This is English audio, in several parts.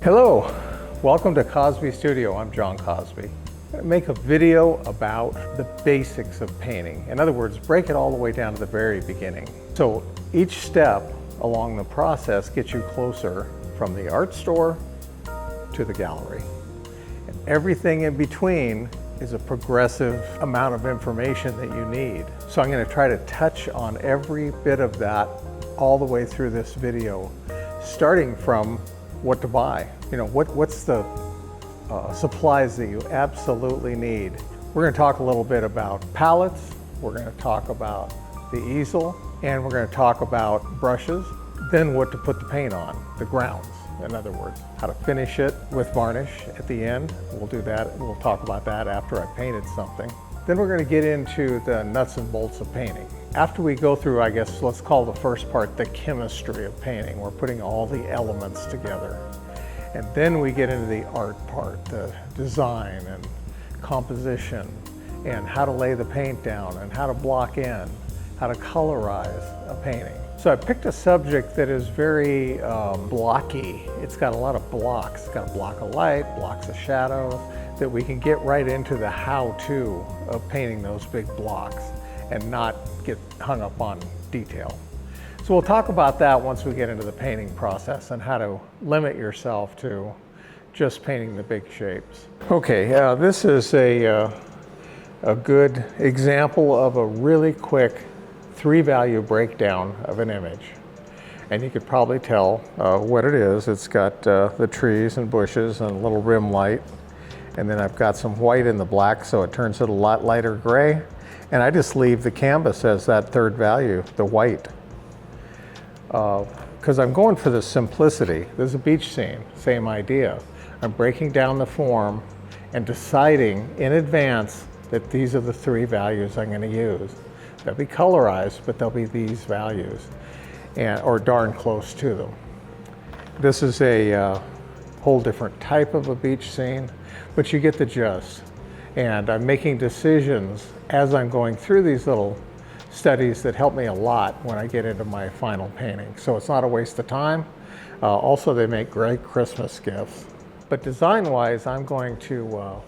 Hello, welcome to Cosby Studio. I'm John Cosby. I'm going to make a video about the basics of painting. In other words, break it all the way down to the very beginning. So each step along the process gets you closer from the art store to the gallery. And everything in between is a progressive amount of information that you need. So I'm going to try to touch on every bit of that all the way through this video, starting from what to buy. You know, what's the supplies that you absolutely need. We're going to talk a little bit about palettes, we're going to talk about the easel, and we're going to talk about brushes, then what to put the paint on, the grounds. In other words, how to finish it with varnish at the end. We'll do that, we'll talk about that after I painted something. Then we're going to get into the nuts and bolts of painting. After we go through, I guess, let's call the first part the chemistry of painting. We're putting all the elements together. And then we get into the art part, the design and composition, and how to lay the paint down, and how to block in, how to colorize a painting. So I picked a subject that is very blocky. It's got a lot of blocks. It's got a block of light, blocks of shadows, that we can get right into the how-to of painting those big blocks and not get hung up on detail. So we'll talk about that once we get into the painting process and how to limit yourself to just painting the big shapes. Okay, this is a good example of a really quick three-value breakdown of an image. And you could probably tell what it is. It's got the trees and bushes and a little rim light. And then I've got some white in the black, so it turns it a lot lighter gray. And I just leave the canvas as that third value, the white. Because I'm going for the simplicity. This is a beach scene, same idea. I'm breaking down the form and deciding in advance that these are the three values I'm going to use. They'll be colorized, but they'll be these values, or darn close to them. This is a whole different type of a beach scene, but you get the gist. And I'm making decisions as I'm going through these little studies that help me a lot when I get into my final painting. So it's not a waste of time. Also, they make great Christmas gifts. But design-wise, I'm going to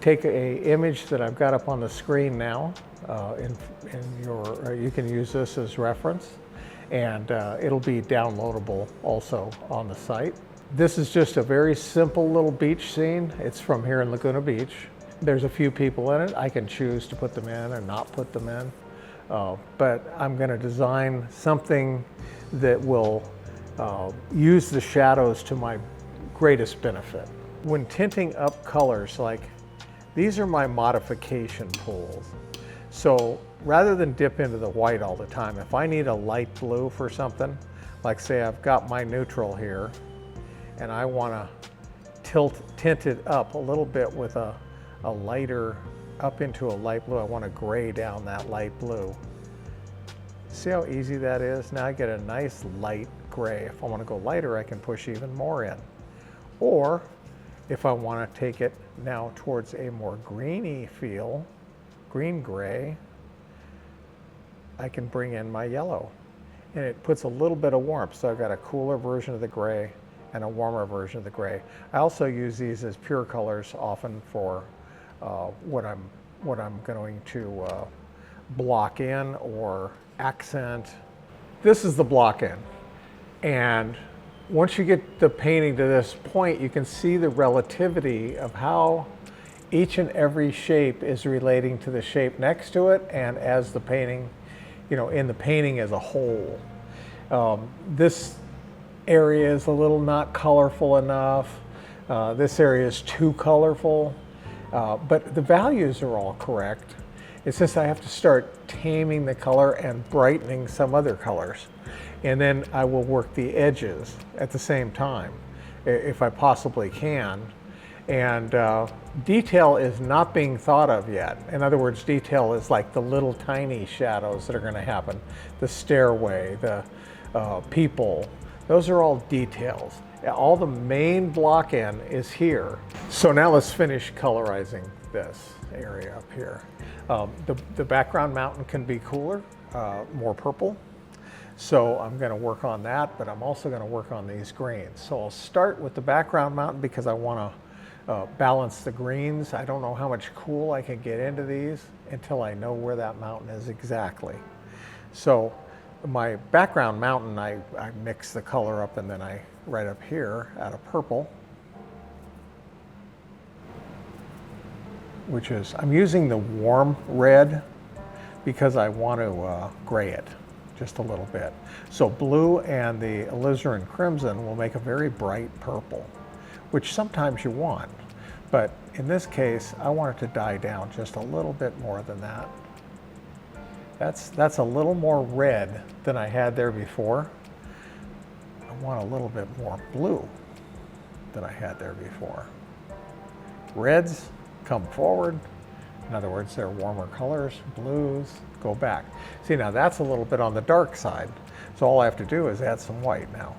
take an image that I've got up on the screen now. You can use this as reference, and it'll be downloadable also on the site. This is just a very simple little beach scene. It's from here in Laguna Beach. There's a few people in it. I can choose to put them in or not put them in. But I'm going to design something that will use the shadows to my greatest benefit. When tinting up colors, like these are my modification pools. So rather than dip into the white all the time, if I need a light blue for something, like say I've got my neutral here, and I want to tint it up a little bit with a lighter, up into a light blue. I want to gray down that light blue. See how easy that is? Now I get a nice light gray. If I want to go lighter, I can push even more in. Or if I want to take it now towards a more greeny feel, green-gray, I can bring in my yellow. And it puts a little bit of warmth. So I've got a cooler version of the gray and a warmer version of the gray. I also use these as pure colors often for what I'm going to block in or accent. This is the block in. And once you get the painting to this point, you can see the relativity of how each and every shape is relating to the shape next to it, and as the painting, you know, in the painting as a whole. This area is a little not colorful enough. This area is too colorful, but the values are all correct. It's just I have to start taming the color and brightening some other colors. And then I will work the edges at the same time, if I possibly can. And detail is not being thought of yet. In other words, detail is like the little tiny shadows that are going to happen. The stairway, the people, those are all details. All the main block in is here. So now let's finish colorizing this area up here. The background mountain can be cooler, more purple. So I'm going to work on that, but I'm also going to work on these greens. So I'll start with the background mountain because I want to balance the greens. I don't know how much cool I can get into these until I know where that mountain is exactly. So my background mountain, I mix the color up, and then I right up here add a purple, which is, I'm using the warm red because I want to gray it just a little bit. So blue and the alizarin crimson will make a very bright purple, which sometimes you want. But in this case, I want it to die down just a little bit more than that. That's a little more red than I had there before. I want a little bit more blue than I had there before. Reds come forward. In other words, they're warmer colors. Blues go back. See, now that's a little bit on the dark side. So all I have to do is add some white now.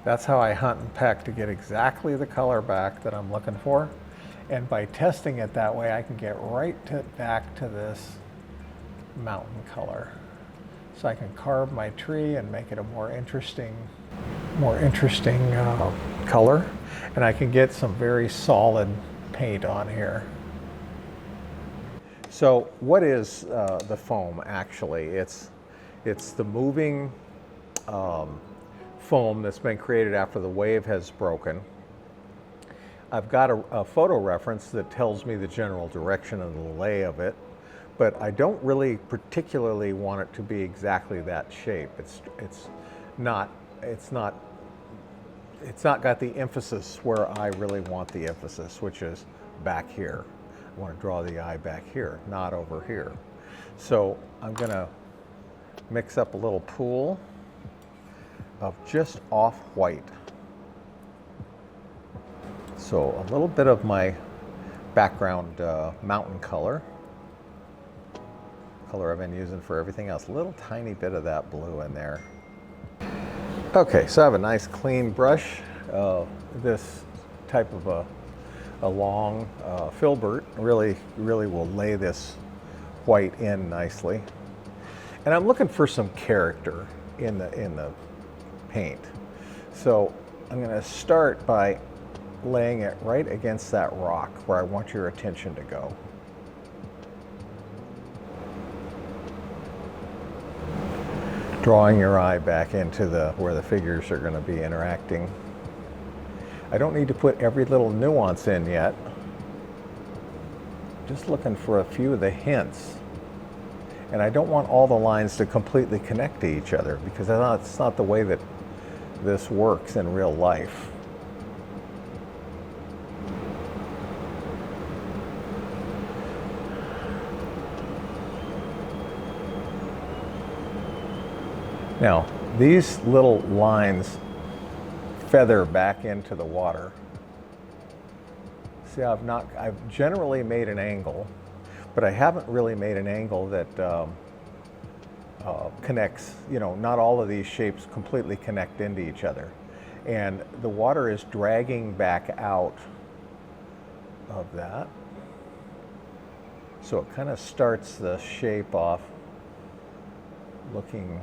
That's how I hunt and peck to get exactly the color back that I'm looking for. And by testing it that way, I can get right back to this mountain color. So I can carve my tree and make it a more interesting color. And I can get some very solid paint on here. So what is the foam actually? It's the moving foam that's been created after the wave has broken. I've got a photo reference that tells me the general direction and the lay of it, but I don't really particularly want it to be exactly that shape. It's not got the emphasis where I really want the emphasis, which is back here. I want to draw the eye back here, not over here. So I'm going to mix up a little pool of just off-white. So a little bit of my background mountain color I've been using for everything else. A little tiny bit of that blue in there. Okay, so I have a nice clean brush. This type of a long filbert really will lay this white in nicely. And I'm looking for some character in the paint. So I'm going to start by laying it right against that rock where I want your attention to go. Drawing your eye back into where the figures are going to be interacting. I don't need to put every little nuance in yet. Just looking for a few of the hints. And I don't want all the lines to completely connect to each other because it's not the way that this works in real life. Now, these little lines feather back into the water. See, I've generally made an angle, but I haven't really made an angle that connects, not all of these shapes completely connect into each other. And the water is dragging back out of that. So it kind of starts the shape off looking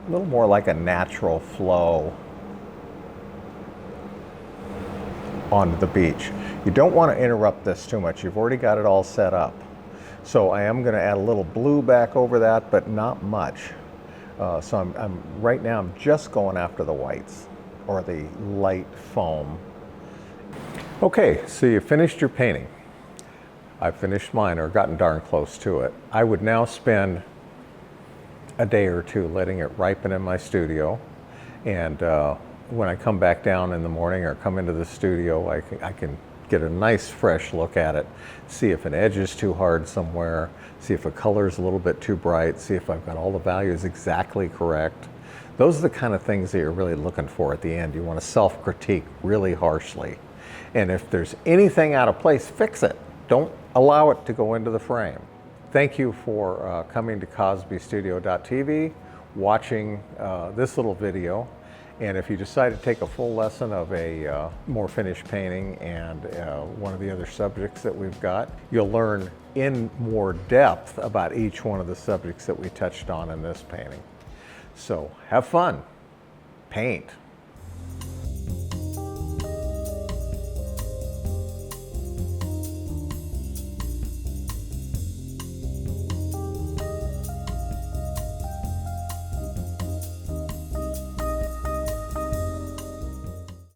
a little more like a natural flow onto the beach. You don't want to interrupt this too much. You've already got it all set up. So I am going to add a little blue back over that, but not much. So right now I'm just going after the whites or the light foam. Okay, so you finished your painting. I finished mine or gotten darn close to it. I would now spend a day or two letting it ripen in my studio, and when I come back down in the morning or come into the studio, I can get a nice fresh look at it, see if an edge is too hard somewhere, see if a color is a little bit too bright, see if I've got all the values exactly correct. Those are the kind of things that you're really looking for at the end. You want to self-critique really harshly, and if there's anything out of place, fix it. Don't allow it to go into the frame. Thank you for coming to CosbyStudio.tv, watching this little video. And if you decide to take a full lesson of a more finished painting and one of the other subjects that we've got, you'll learn in more depth about each one of the subjects that we touched on in this painting. So have fun, paint.